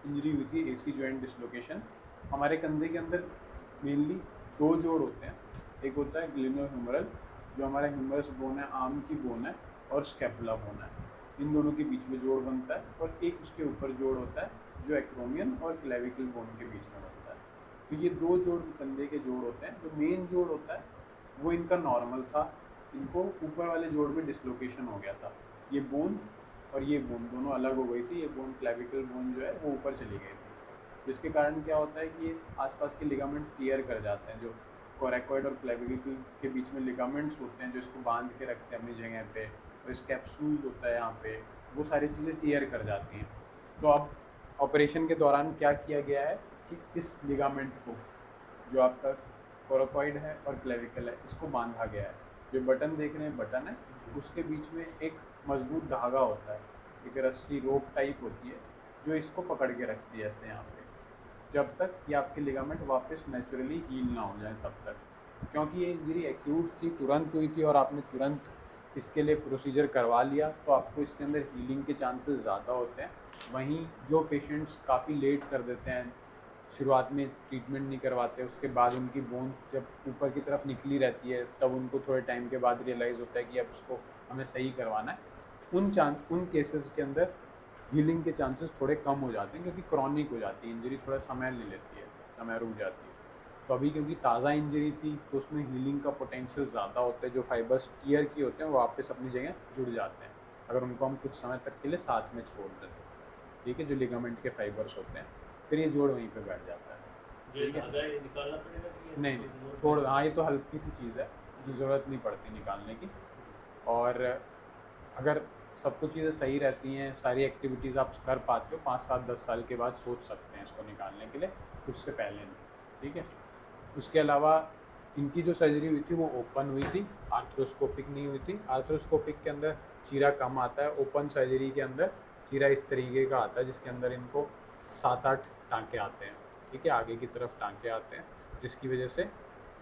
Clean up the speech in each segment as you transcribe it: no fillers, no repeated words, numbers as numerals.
Injury हुई थी, AC joint dislocation. हमारे कंधे के अंदर मेनली दो जोड़ होते हैं। एक होता है ग्लिनोह्यूमरल, जो हमारा ह्यूमरस बोन है, आर्म की बोन है, और स्कैपुला बोन है। इन दोनों के बीच में जोड़ बनता है, और एक उसके ऊपर जोड़ होता है जो एक्रोमियन और क्लेविकल बोन के बीच में बनता है। तो ये दो जोड़ कंधे के जोड़ होते हैं। जो मेन जोड़ होता है वो इनका नॉर्मल था, इनको ऊपर वाले जोड़ में डिसलोकेशन हो गया था। ये बोन और ये बोन दोनों अलग हो गई थी। ये बोन, क्लेविकल बोन जो है वो ऊपर चली गई थी, जिसके कारण क्या होता है कि ये आसपास के लिगामेंट टियर कर जाते हैं। जो कोरेकॉइड और क्लेविकल के बीच में लिगामेंट्स होते हैं जो इसको बांध के रखते हैं अपनी जगह पे, और इस कैप्सूल होता है यहाँ पे, वो सारी चीज़ें टियर कर जाती हैं। तो अब ऑपरेशन के दौरान क्या किया गया है कि इस लिगामेंट को, जो आपका कोरेकॉइड है और क्लेविकल है, इसको बांधा गया है। जो बटन देख रहे हैं बटन है, उसके बीच में एक मजबूत धागा होता है, एक रस्सी रोप टाइप होती है जो इसको पकड़ के रखती है ऐसे यहाँ पे, जब तक ये आपके लिगामेंट वापस नेचुरली हील ना हो जाए तब तक। क्योंकि ये इंजरी एक्यूट थी, तुरंत हुई थी, और आपने तुरंत इसके लिए प्रोसीजर करवा लिया, तो आपको इसके अंदर हीलिंग के चांसेस ज़्यादा होते हैं। वहीं जो पेशेंट्स काफ़ी लेट कर देते हैं, शुरुआत में ट्रीटमेंट नहीं करवाते, उसके बाद उनकी बोन जब ऊपर की तरफ निकली रहती है, तब उनको थोड़े टाइम के बाद रियलाइज़ होता है कि अब इसको हमें सही करवाना है। उन केसेस के अंदर हीलिंग के चांसेस थोड़े कम हो जाते हैं, क्योंकि क्रॉनिक हो जाती है इंजरी, थोड़ा समय ले लेती है, समय रुक जाती है। तो अभी क्योंकि ताज़ा इंजरी थी, तो उसमें हीलिंग का पोटेंशियल ज़्यादा होता है। जो फाइबर्स टीयर की होते हैं वो वापस अपनी जगह जुड़ जाते हैं, अगर उनको हम कुछ समय तक के लिए साथ में छोड़ दें तो। ठीक है, जो लिगामेंट के फाइबर्स होते हैं, फिर ये जोड़ वहीं पे बैठ जाता है। ये ठीक है, धागा ये निकालना पड़ेगा कि ऐसे नहीं कोई नहीं जरूरत छोड़, नहीं? हाँ ये तो हल्की सी चीज़ है, जो ज़रूरत नहीं पड़ती निकालने की। और अगर सब कुछ चीज़ें सही रहती हैं, सारी एक्टिविटीज़ आप कर पाते हो, 5 7 10 साल के बाद सोच सकते हैं इसको निकालने के लिए, उससे पहले नहीं। ठीक है। उसके अलावा इनकी जो सर्जरी हुई थी वो ओपन हुई थी, आर्थ्रोस्कोपिक नहीं हुई थी। आर्थ्रोस्कोपिक के अंदर चीरा कम आता है, ओपन सर्जरी के अंदर चीरा इस तरीके का आता है जिसके अंदर इनको 7 8 टाँके आते हैं। ठीक है, आगे की तरफ टाँके आते हैं, जिसकी वजह से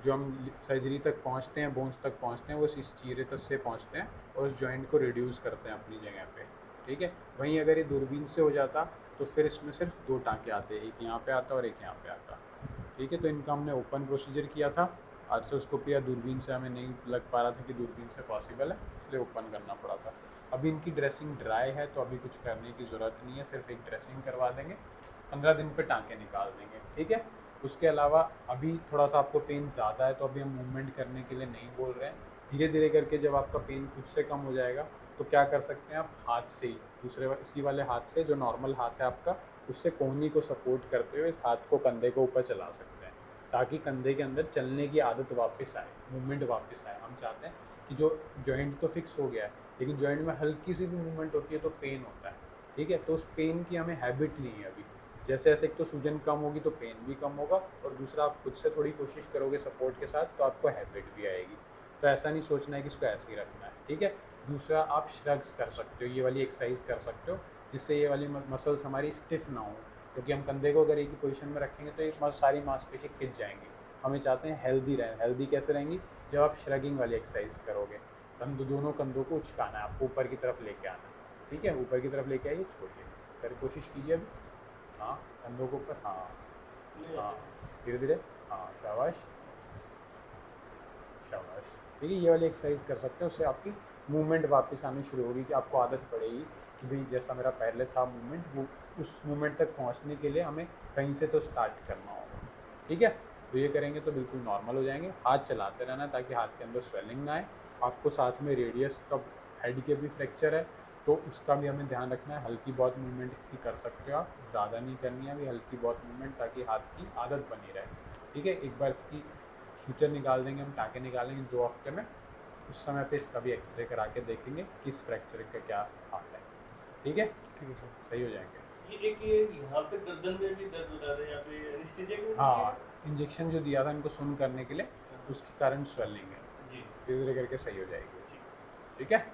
जो हम सर्जरी तक पहुंचते हैं, बोन्स तक पहुंचते हैं, वो इस चीरे तक से पहुंचते हैं और उस जॉइंट को रिड्यूस करते हैं अपनी जगह पे। ठीक है, वहीं अगर ये दूरबीन से हो जाता तो फिर इसमें सिर्फ 2 टाँके आते, एक यहाँ पे आता और एक यहाँ पे आता। ठीक है, तो इनका हमने ओपन प्रोसीजर किया था। आर्थ्रोस्कोपी या दूरबीन से हमें नहीं लग पा रहा था कि दूरबीन से पॉसिबल है, इसलिए ओपन करना पड़ा था। अभी इनकी ड्रेसिंग ड्राई है, तो अभी कुछ करने की ज़रूरत नहीं है, सिर्फ एक ड्रेसिंग करवा देंगे, 15 दिन पे टाँके निकाल देंगे। ठीक है। उसके अलावा अभी थोड़ा सा आपको पेन ज़्यादा है, तो अभी हम मूवमेंट करने के लिए नहीं बोल रहे हैं। धीरे धीरे करके जब आपका पेन खुद से कम हो जाएगा, तो क्या कर सकते हैं आप, हाथ से ही, इसी वाले हाथ से, जो नॉर्मल हाथ है आपका, उससे कोहनी को सपोर्ट करते हुए इस हाथ को कंधे के ऊपर चला सकते हैं, ताकि कंधे के अंदर चलने की आदत वापस आए, मूवमेंट वापस आए। हम चाहते हैं कि जो जॉइंट तो फिक्स हो गया है, लेकिन जॉइंट में हल्की सी भी मूवमेंट होती है तो पेन होता है। ठीक है, तो उस पेन की हमें हैबिट नहीं है अभी। जैसे जैसे एक तो सूजन कम होगी तो पेन भी कम होगा, और दूसरा आप खुद से थोड़ी कोशिश करोगे सपोर्ट के साथ, तो आपको हैबिट भी आएगी। तो ऐसा नहीं सोचना है कि इसको ऐसे ही रखना है। ठीक है। दूसरा, आप श्रग्स कर सकते हो, ये वाली एक्सरसाइज कर सकते हो, जिससे ये वाली मसल्स हमारी स्टिफ ना हो, क्योंकि हम कंधे को अगर एक ही पोजीशन में रखेंगे तो ये सारी मांसपेशी खिंच जाएंगी। हमें चाहते हैं हेल्दी रहें। हेल्दी कैसे रहेंगी, जब आप श्रगिंग वाली एक्सरसाइज करोगे। दोनों कंधों को उचकाना है आपको, ऊपर की तरफ लेके आना है। ठीक है, ऊपर की तरफ लेके आइए, छोड़िए, कर कोशिश कीजिए अभी। हाँ, कंधों के ऊपर, हाँ। नहीं हाँ, ऐसे धीरे धीरे, हाँ, शाबाश, शाबाश। ठीक है, ये वाली एक्सरसाइज कर सकते हैं, उससे आपकी मूवमेंट वापस आनी शुरू होगी, कि आपको आदत पड़ेगी कि भाई जैसा मेरा पहले था मूवमेंट, वो उस मूवमेंट तक पहुंचने के लिए हमें कहीं से तो स्टार्ट करना होगा। ठीक है, तो ये करेंगे तो बिल्कुल नॉर्मल हो जाएंगे। हाथ चलाते रहना ताकि हाथ के अंदर स्वेलिंग ना आए। आपको साथ में रेडियस का हेड के भी फ्रैक्चर है, तो उसका भी हमें ध्यान रखना है। हल्की बहुत मूवमेंट इसकी कर सकते हो आप, ज़्यादा नहीं करनी है अभी, हल्की बहुत मूवमेंट, ताकि हाथ की आदत बनी रहे। ठीक है, एक बार इसकी सूचर निकाल देंगे हम, टाँके निकालेंगे 2 हफ्ते में, उस समय पे इसका भी एक्सरे करा के देखेंगे कि इस फ्रैक्चर का क्या हाल है। ठीक है, ठीक है सर। सही हो जाएंगे। ये यहाँ पे गर्दन में भी दर्द होता था, यहाँ पे एनेस्थीसिया की वजह से हाँ, है? इंजेक्शन जो दिया था इनको सुन करने के लिए, हाँ, उसके कारण स्वेलिंग है, जी धीरे धीरे करके सही हो जाएगी। ठीक। ठीक है।